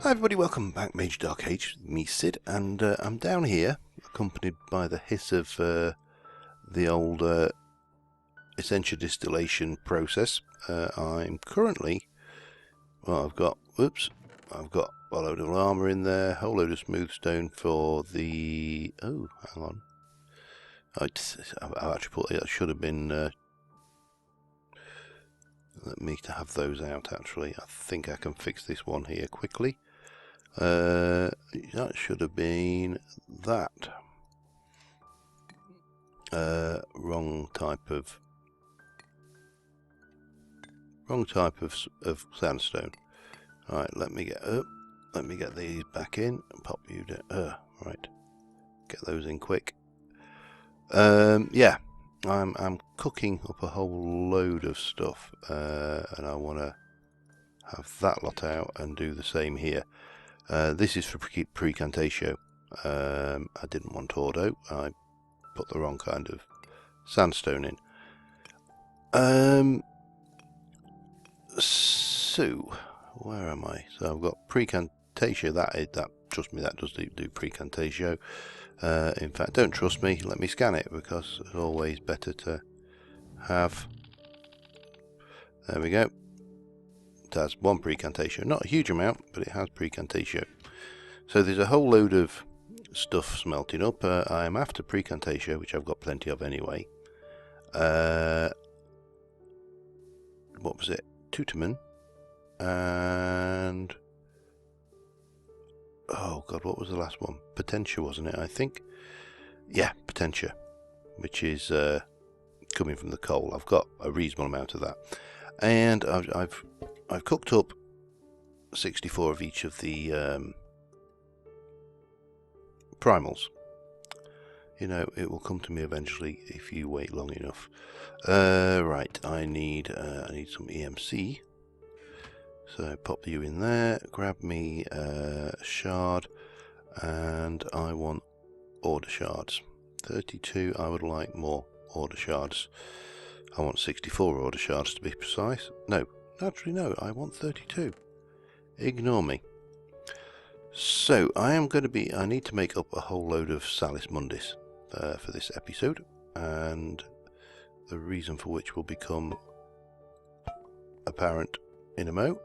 Hi everybody, welcome back, Mage Dark Age, me Sid, and I'm down here, accompanied by the hiss of the old essential distillation process. I'm currently, well, I've got a load of armour in there, a whole load of smooth stone for the, oh, hang on, I've actually put, it should have been, let me to have those out actually. I think I can fix this one here quickly. That should have been that. Wrong type of sandstone. Alright, let me get these back in and pop you down. Right, get those in quick. Yeah, I'm cooking up a whole load of stuff, and I want to have that lot out and do the same here. This is for Precantatio. I didn't want auto. I put the wrong kind of sandstone in. So where am I? So I've got Precantatio. That trust me, that does do Precantatio. In fact, don't trust me. Let me scan it, because it's always better to have. There we go. It has one Precantatio, not a huge amount, but it has Precantatio. So there's a whole load of stuff smelting up. I am after Precantatio, which I've got plenty of anyway. What was it? Tutorman. And oh god, what was the last one? Potentia, wasn't it? I think. Yeah, Potentia, which is coming from the coal. I've got a reasonable amount of that, and I've cooked up 64 of each of the primals. You know, it will come to me eventually if you wait long enough. Right, I need some EMC. So pop you in there, grab me a shard, and I want order shards. 32, I would like more order shards. I want 64 order shards to be precise. No, actually no, I want 32. Ignore me. So I need to make up a whole load of Salis Mundis for this episode, and the reason for which will become apparent in a mo.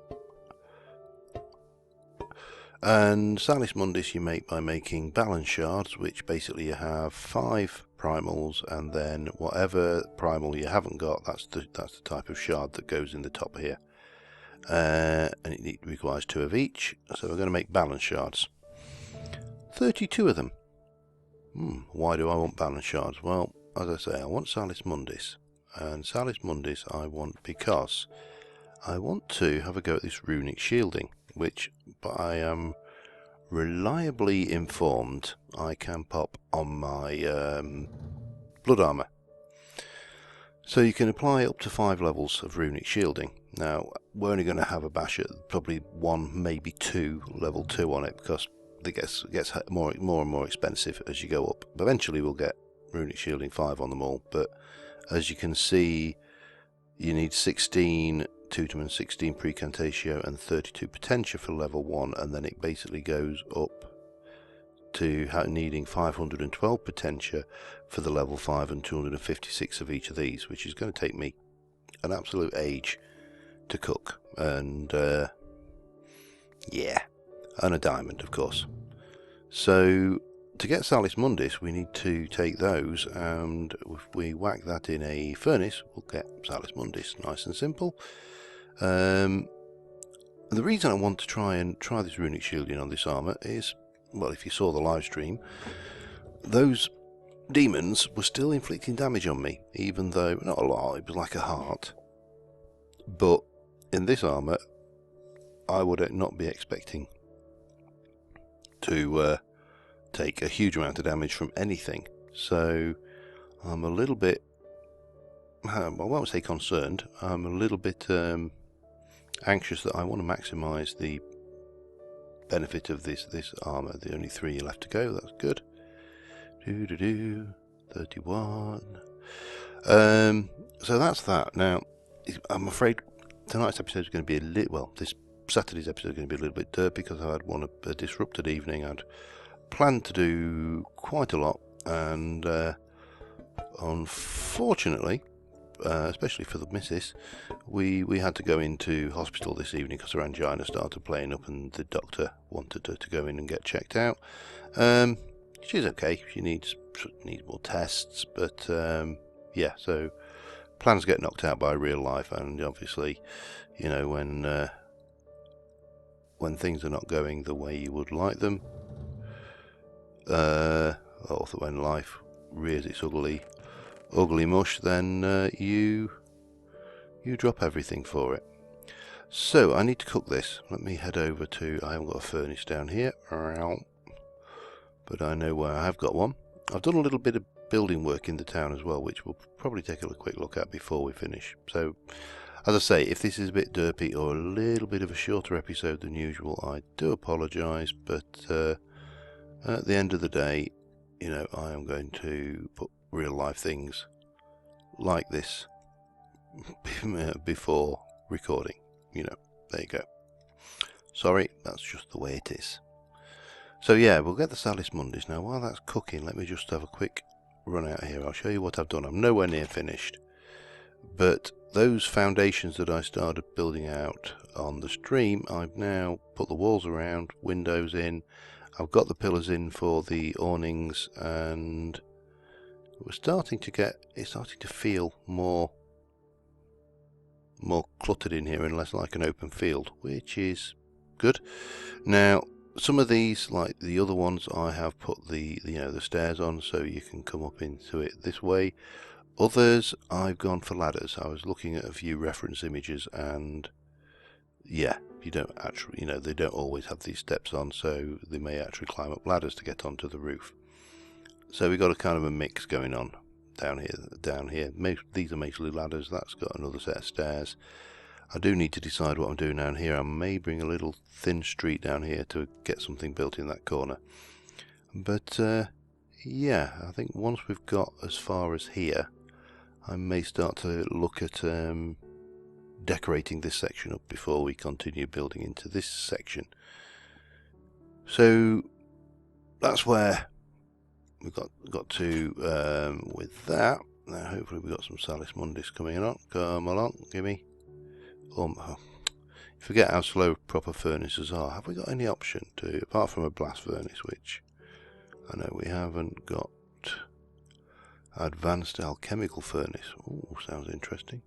And Salis Mundis you make by making balance shards, which basically you have 5 primals, and then whatever primal you haven't got, that's the type of shard that goes in the top here. And it requires 2 of each, so we're going to make balance shards. 32 of them. Why do I want balance shards? Well, as I say, I want Salis Mundis, and Salis Mundis I want because I want to have a go at this runic shielding, which I am reliably informed I can pop on my Blood Armour. So you can apply up to 5 levels of runic shielding. Now, we're only going to have a bash at probably 1, maybe 2, level 2 on it, because it gets more and more expensive as you go up. But eventually we'll get runic shielding 5 on them all, but as you can see, you need 16 Tutorman, 16 Precantatio, and 32 Potentia for level 1, and then it basically goes up to needing 512 Potentia for the level 5 and 256 of each of these, which is going to take me an absolute age to cook. And yeah, and a diamond, of course. So to get Salis Mundis, we need to take those, and if we whack that in a furnace, we'll get Salis Mundis. Nice and simple. The reason I want to try this runic shielding on this armour is, well, if you saw the live stream, those demons were still inflicting damage on me, even though not a lot, it was like a heart. But in this armour, I would not be expecting to take a huge amount of damage from anything. So I'm a little bit, I won't say concerned, I'm a little bit anxious that I want to maximise the benefit of this armour. The only 3 left to go, that's good. 31. So that's that. Now, I'm afraid tonight's episode is going to be a little, well, this Saturday's episode is going to be a little bit derpy because I had a disrupted evening. I'd planned to do quite a lot, and unfortunately, especially for the missus, we had to go into hospital this evening because her angina started playing up, and the doctor wanted her to go in and get checked out. She's okay. She needs more tests, but yeah. So plans get knocked out by real life, and obviously, you know, when things are not going the way you would like them, or when life rears its ugly mush, then you drop everything for it. So I need to cook this. Let me head over to, I haven't got a furnace down here, but I know where I have got one. I've done a little bit of building work in the town as well, which we'll probably take a quick look at before we finish. So, as I say, if this is a bit derpy or a little bit of a shorter episode than usual, I do apologise, but at the end of the day, you know, I am going to put real life things like this before recording. You know, there you go. Sorry, that's just the way it is. So yeah, we'll get the Salis Mondays now. While that's cooking, let me just have a quick run out here. I'll show you what I've done. I'm nowhere near finished, but those foundations that I started building out on the stream, I've now put the walls around, windows in. I've got the pillars in for the awnings, and it's starting to feel more cluttered in here and less like an open field, which is good. Now, some of these, like the other ones, I have put the stairs on so you can come up into it this way. Others, I've gone for ladders. I was looking at a few reference images, and yeah, you don't actually, you know, they don't always have these steps on, so they may actually climb up ladders to get onto the roof. So we've got a kind of a mix going on down here. These are mostly ladders. That's got another set of stairs. I do need to decide what I'm doing down here. I may bring a little thin street down here to get something built in that corner. But yeah, I think once we've got as far as here, I may start to look at decorating this section up before we continue building into this section. So that's where we've got to with that. Now hopefully we've got some Salis Mondays coming on. Come along, gimme. Forget how slow proper furnaces are. Have we got any option to, apart from a blast furnace, which I know we haven't got, advanced alchemical furnace? Oh, sounds interesting.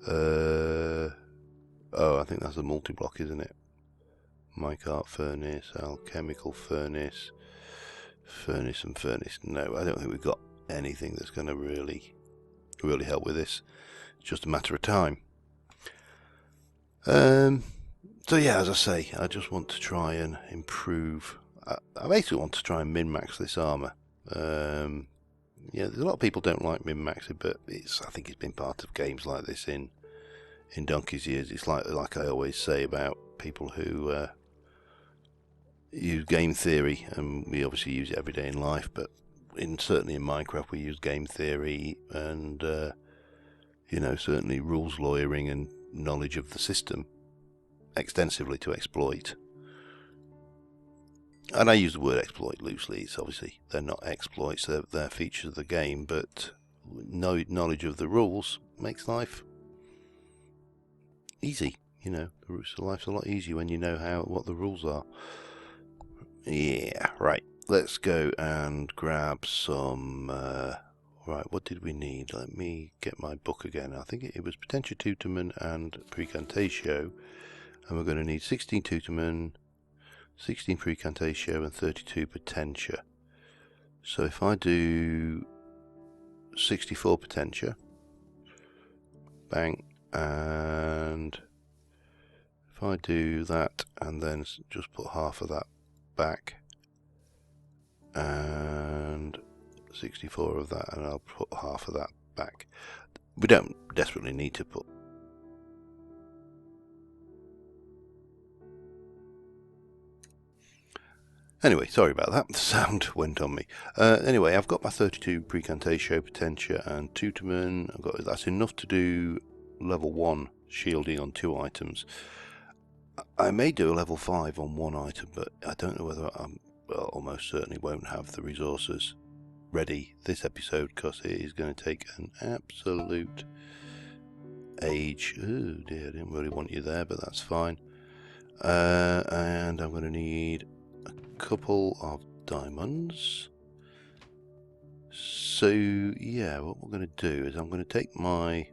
Oh, I think that's a multi-block, isn't it? Minecart furnace, alchemical furnace, furnace and furnace. No, I don't think we've got anything that's going to really help with this. It's just a matter of time. So yeah, as I say, I just want to try and improve. I basically want to try and min-max this armour. Yeah, there's a lot of people don't like min-maxing, but I think it's been part of games like this in donkey's years. It's like I always say about people who use game theory, and we obviously use it every day in life, but certainly in Minecraft we use game theory and you know, certainly rules lawyering and knowledge of the system extensively to exploit. And I use the word exploit loosely. It's obviously they're not exploits, they're features of the game, but knowledge of the rules makes life easy. You know, life's a lot easier when you know what the rules are. Yeah, right. Let's go and grab some. Right, what did we need? Let me get my book again. I think it was Potentia Tutorman and Precantatio, and we're going to need 16 Tutorman, 16 Precantatio, and 32 Potentia. So if I do 64 Potentia, bang, and if I do that and then just put half of that back, and 64 of that, and I'll put half of that back. We don't desperately need to put. Anyway, sorry about that. The sound went on me. Anyway, I've got my 32 Precantatio, Potentia, and Tutorman. That's enough to do level 1 shielding on 2 items. I may do a level 5 on one item, but I don't know whether well, almost certainly won't have the resources ready this episode, because it is going to take an absolute age. Oh dear, I didn't really want you there, but that's fine. And I'm going to need a couple of diamonds. So yeah, what we're going to do is I'm going to take my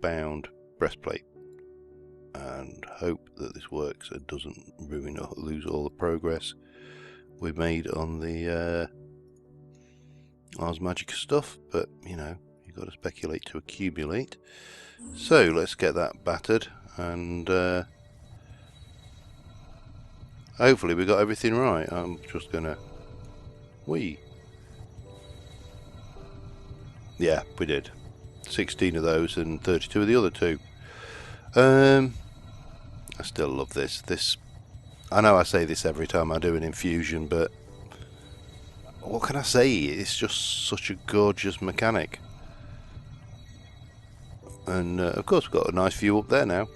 bound breastplate and hope that this works and doesn't ruin or lose all the progress we made on the Ars Magica stuff, but you know, you've got to speculate to accumulate. So let's get that battered, and hopefully we got everything right. I'm just gonna yeah, we did 16 of those and 32 of the other two. I still love this. I know I say this every time I do an infusion, but what can I say? It's just such a gorgeous mechanic. And of course we've got a nice view up there now.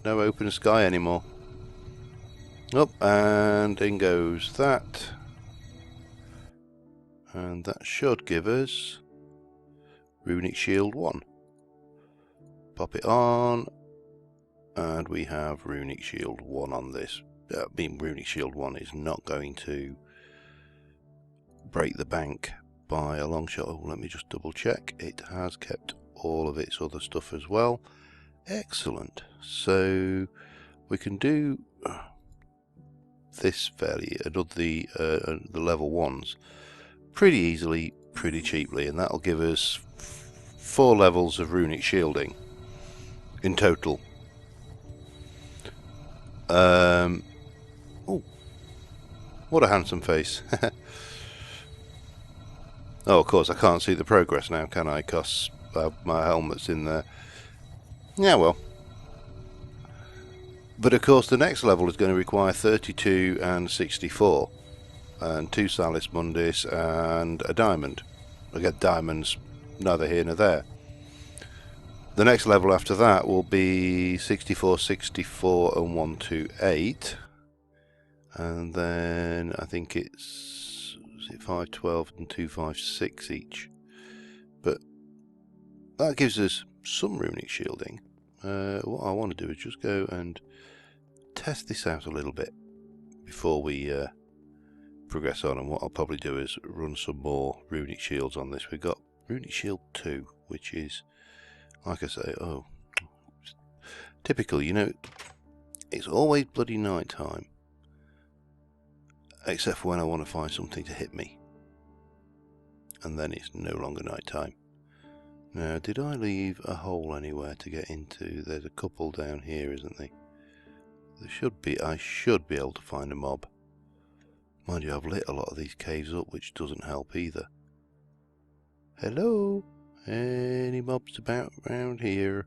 No open sky anymore. Up, and in goes that. And that should give us Runic Shield 1. Pop it on, and we have Runic Shield 1 on this. Runic Shield 1 is not going to break the bank by a long shot. Oh, let me just double check. It has kept all of its other stuff as well. Excellent. So we can do this fairly, the level 1s pretty easily, pretty cheaply, and that'll give us 4 levels of runic shielding in total. Oh, what a handsome face. Oh, of course I can't see the progress now, can I? Because my helmet's in there. Yeah, well. But of course the next level is going to require 32 and 64. And 2 Salis Mundis and a diamond. I get diamonds, neither here nor there. The next level after that will be 64, 64 and 128. And then I think it's 512 and 256 each. But that gives us some runic shielding. What I want to do is just go and test this out a little bit before we progress on, and what I'll probably do is run some more runic shields on this. We've got runic shield 2, which is, like I say, oh, typical, you know, it's always bloody night time, except for when I want to find something to hit me, and then it's no longer night time. Now, did I leave a hole anywhere to get into? There's a couple down here, isn't there? There should be. I should be able to find a mob. Mind you, I've lit a lot of these caves up, which doesn't help either. Hello? Any mobs about around here?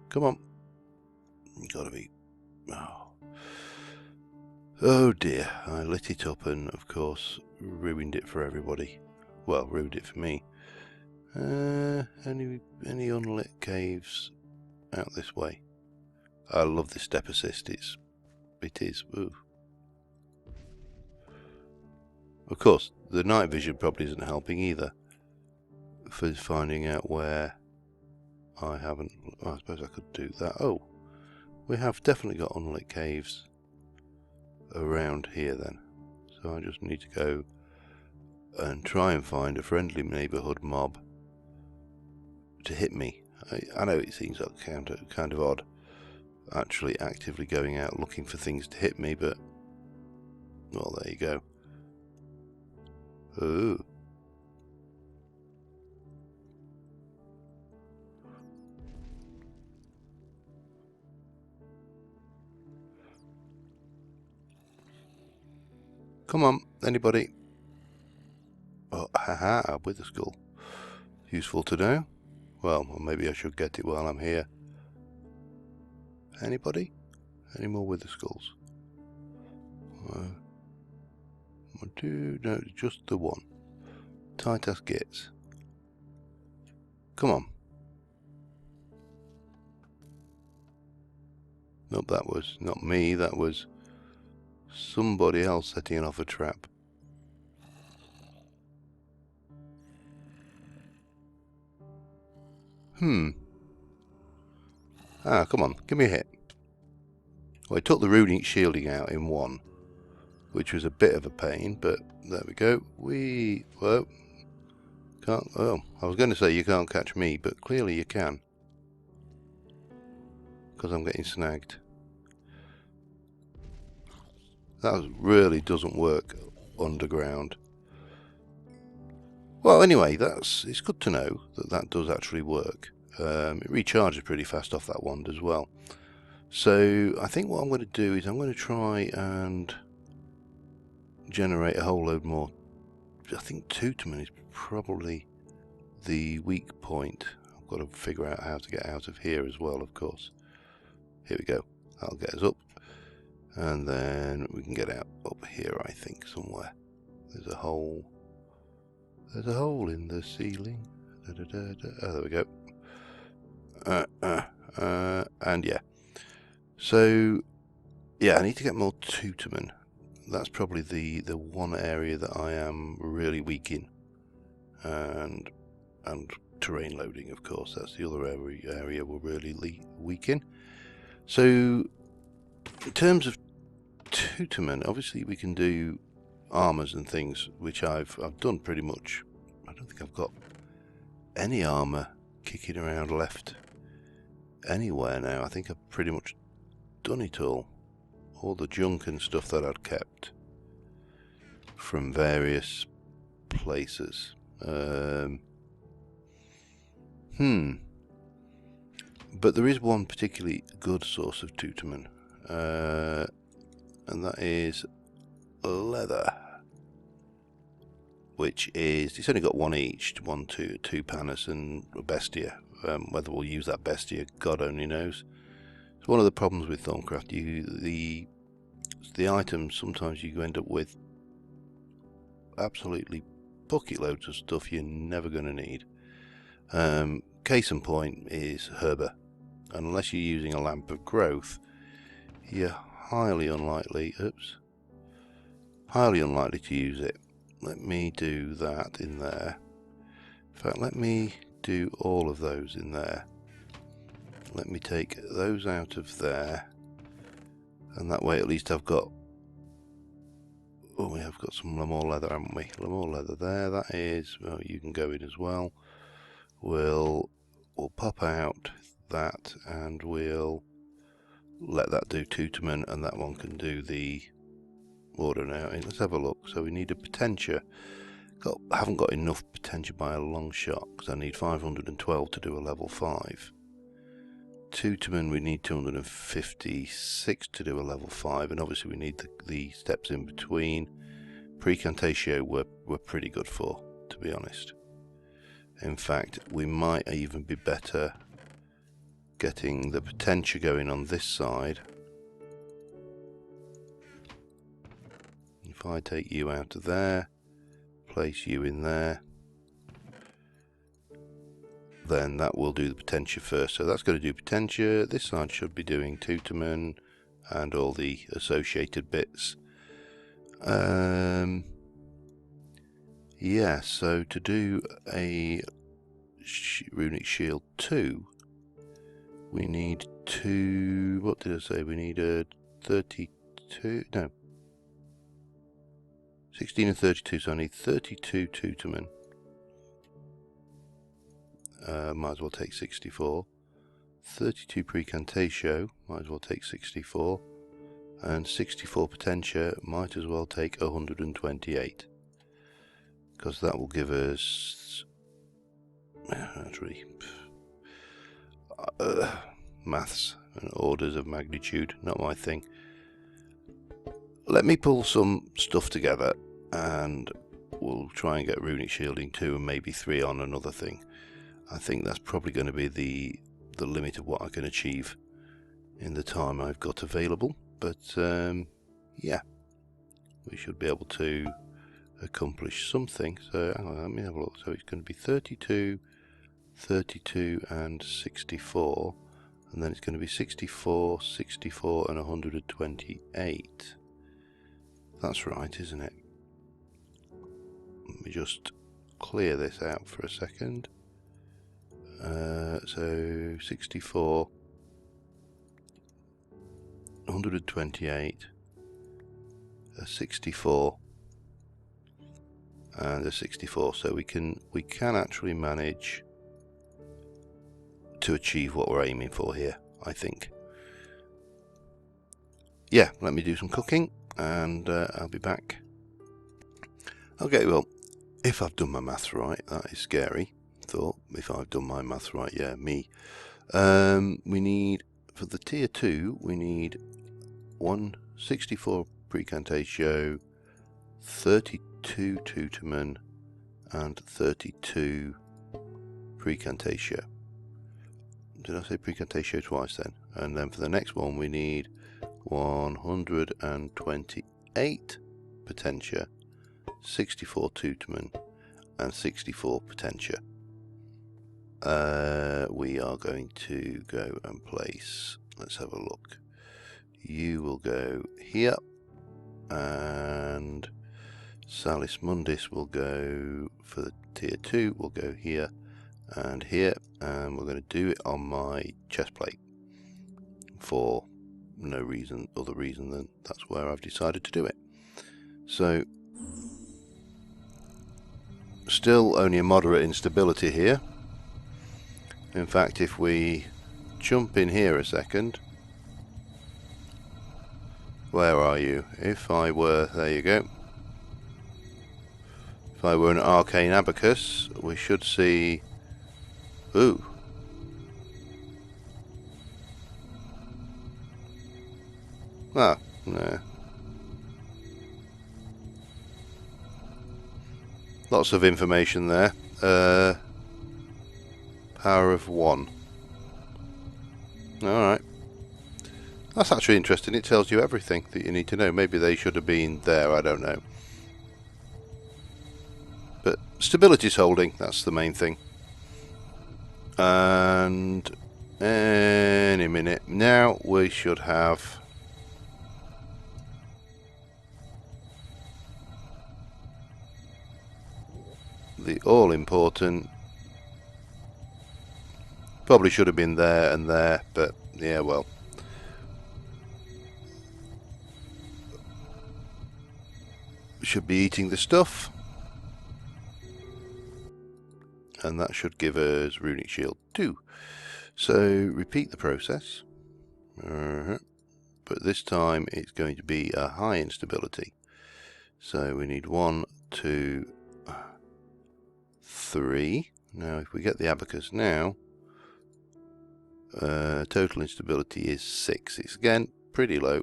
Come on. You gotta be... Oh dear, I lit it up and, of course, ruined it for everybody. Well, ruined it for me. Any unlit caves out this way? I love this step assist. It is. Ooh. Of course, the night vision probably isn't helping either for finding out where I haven't. I suppose I could do that. Oh, we have definitely got unlit caves around here then. So I just need to go and try and find a friendly neighbourhood mob to hit me. I know it seems like kind of odd, actually actively going out looking for things to hit me, but well, there you go. Ooh. Come on, anybody? Oh, haha, with the skull. Useful to know. Well, maybe I should get it while I'm here. Anybody? Any more with the skulls? No, just the one. Tight as gets. Come on. Nope, that was not me, that was somebody else setting off a trap. Ah, come on, give me a hit. Well, I took the runic shielding out in one, which was a bit of a pain, but there we go. Whoa, can't, oh, I was going to say you can't catch me, but clearly you can. Because I'm getting snagged. That really doesn't work underground. Well, anyway, it's good to know that that does actually work. It recharges pretty fast off that wand as well. So I think what I'm going to do is I'm going to try and generate a whole load more. I think Tutorman is probably the weak point. I've got to figure out how to get out of here as well, of course. Here we go. That'll get us up. And then we can get out up here, I think, somewhere. There's a hole. There's a hole in the ceiling. Oh, there we go. And yeah. So, yeah, I need to get more Tutorman. That's probably the one area that I am really weak in. And terrain loading, of course. That's the other area we're really weak in. So, in terms of Tutorman, obviously we can do armors and things, which I've done pretty much. I don't think I've got any armor kicking around left anywhere now. I think I've pretty much done it all the junk and stuff that I'd kept from various places. But there is one particularly good source of Tutorman, and that is leather, which is, it's only got one each, two panas and a bestia. Whether we'll use that bestia, God only knows. It's one of the problems with Thorncraft. The items, sometimes you end up with absolutely bucket loads of stuff you're never going to need. Case in point is Herba. Unless you're using a lamp of growth, you're highly unlikely to use it. Let me do that in there. In fact, let me do all of those in there. Let me take those out of there, and that way at least I've got, oh, we have got some more leather, haven't we? More leather there. That is, well, you can go in as well. We'll pop out that, and we'll let that do Tutorman, and that one can do the order now. Let's have a look. So we need a potentia. I haven't got enough potentia by a long shot, because I need 512 to do a level 5. Tutorman we need 256 to do a level 5, and obviously we need the steps in between. Precantatio we're pretty good for, to be honest. In fact, we might even be better getting the potentia going on this side. If I take you out of there, place you in there, then that will do the potentia first. So that's going to do potentia. This side should be doing Tutorman and all the associated bits. Yeah, so to do a runic shield 2, we need what did I say? We need a 32, no, 16 and 32, so I need 32 Tutorman. Might as well take 64. 32 Precantatio, might as well take 64. And 64 Potentia, might as well take 128. Because that will give us... That's really... maths and orders of magnitude, not my thing. Let me pull some stuff together, and we'll try and get runic shielding 2 and maybe 3 on another thing. I think that's probably going to be the limit of what I can achieve in the time I've got available. But yeah, we should be able to accomplish something. So hang on, let me have a look. So it's going to be 32, 32 and 64. And then it's going to be 64, 64 and 128. That's right, isn't it? Let me just clear this out for a second. So 64, 128, a 64, and a 64. So we can actually manage to achieve what we're aiming for here, I think. Yeah, let me do some cooking and I'll be back. Okay, well, if I've done my maths right, that is scary thought. If I've done my maths right, yeah, me. We need, for the tier 2, we need 164 Precantatio, 32 Tutorman, and 32 Precantatio. Did I say Precantatio twice then? And then for the next one we need 128 Potentia, 64 Tutorman, and 64 Potentia. We are going to go and place, let's have a look. You will go here, and Salis Mundis will go for the tier 2, will go here and here, and we're going to do it on my chest plate for no reason other reason than that's where I've decided to do it. So still only a moderate instability here. In fact, if we jump in here a second, where are you? If I were, there you go, if I were an arcane abacus, we should see, ooh, ah, no, lots of information there. Power of 1. Alright. That's actually interesting. It tells you everything that you need to know. Maybe they should have been there, I don't know. But stability's holding, that's the main thing. And any minute now we should have the all-important. Probably should have been there and there, but yeah, well. Should be eating the stuff. And that should give us runic shield 2. So repeat the process. But this time it's going to be a high instability. So we need 1, 2, 3. Now if we get the abacus now, total instability is 6. It's again pretty low,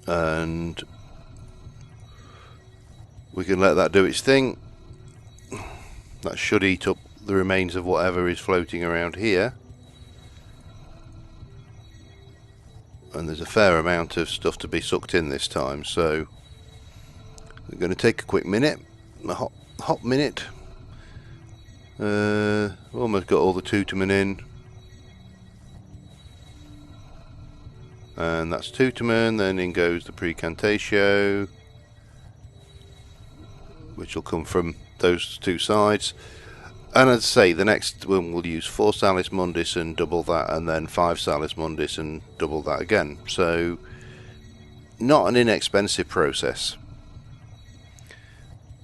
and we can let that do its thing. That should eat up the remains of whatever is floating around here, and there's a fair amount of stuff to be sucked in this time, so we're going to take a quick minute, a hot minute. Almost got all the Tutorman in, and that's Tutorman. Then in goes the Precantatio, which will come from those two sides. And as I say, the next one will use 4 Salis Mundis and double that, and then 5 Salis Mundis and double that again. So not an inexpensive process.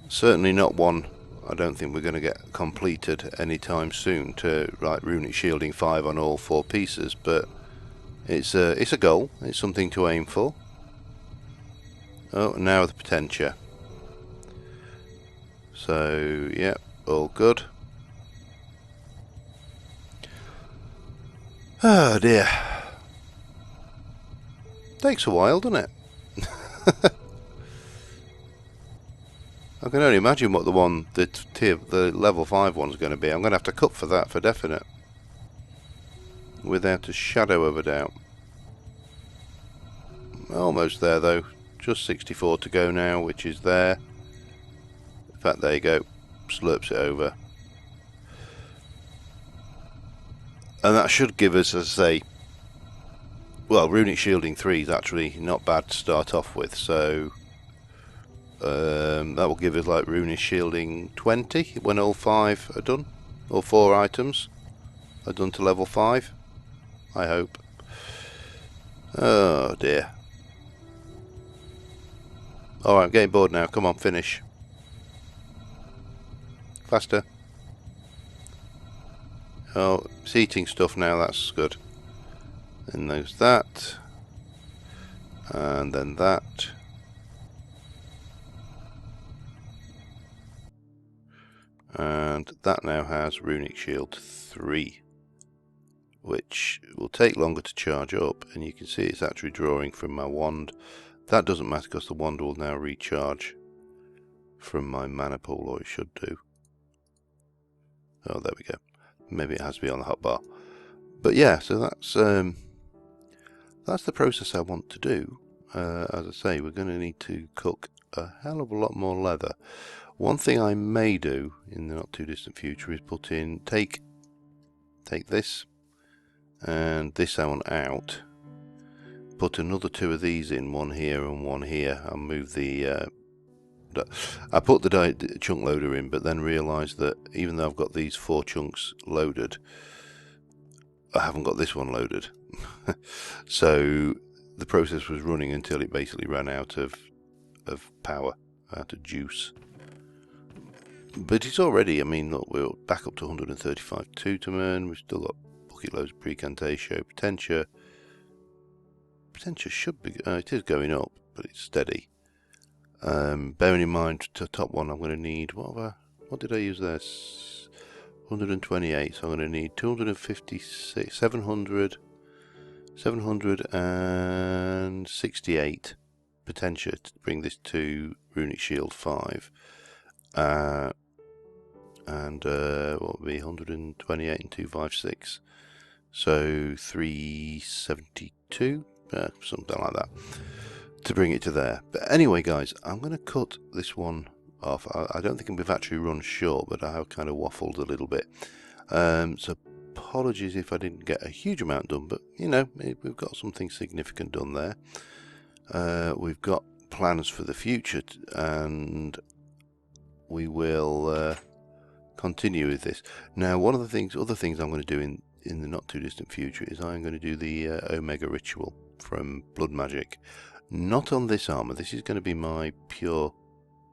Certainly not one I don't think we're going to get completed anytime soon, to like runic shielding 5 on all 4 pieces, but it's a goal, it's something to aim for. Oh, now the Potentia. So yeah, all good. Oh dear. Takes a while, doesn't it? I can only imagine what the level 5 one's going to be. I'm going to have to cut for that for definite, without a shadow of a doubt. Almost there though, just 64 to go now, which is there. In fact, there you go, slurps it over. And that should give us, as I say, well, runic shielding 3 is actually not bad to start off with, so that will give us like runic shielding 20 when all 5 are done, all 4 items are done to level 5, I hope. Oh dear. Alright, I'm getting bored now, come on, finish. Faster. Oh, it's eating stuff now, that's good. And there's that. And then that. And that now has runic shield 3, which will take longer to charge up, and you can see it's actually drawing from my wand. That doesn't matter because the wand will now recharge from my mana pool, or it should do. Oh, there we go. Maybe it has to be on the hotbar. But yeah, so that's the process I want to do. As I say, we're going to need to cook a hell of a lot more leather. One thing I may do in the not too distant future is put in, take this and this one out, put another 2 of these in, one here and one here. I'll move the I put the chunk loader in, but then realised that even though I've got these 4 chunks loaded, I haven't got this one loaded. So the process was running until it basically ran out of power, out of juice. But it's already, I mean, look, we're back up to 135 Tutorman. We've still got bucket loads of Precantatio. Potentia should be, it is going up, but it's steady. Bearing in mind, to top one, I'm going to need, what did I use there? 128, so I'm going to need 256, 768 Potentia to bring this to runic shield 5. And what would be 128 and 256, so 372, something like that, to bring it to there. But anyway, guys, I'm going to cut this one off. I don't think we've actually run short, but I have kind of waffled a little bit. So apologies if I didn't get a huge amount done, but you know, we've got something significant done there. We've got plans for the future, and we will continue with this. Now, one of the other things I'm going to do in the not too distant future is I'm going to do the Omega ritual from Blood Magic. Not on this armor. This is going to be my pure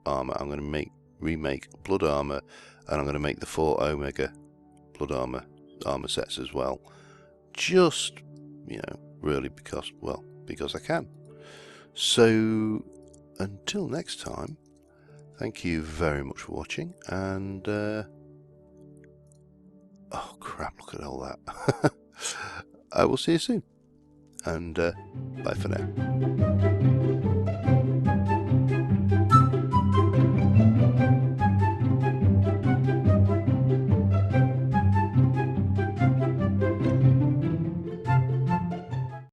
armor. I'm going to remake Blood Armour, and I'm going to make the 4 Omega Blood Armour sets as well. Just, you know, really because I can. So until next time, thank you very much for watching, and oh crap, look at all that. I will see you soon, and bye for now.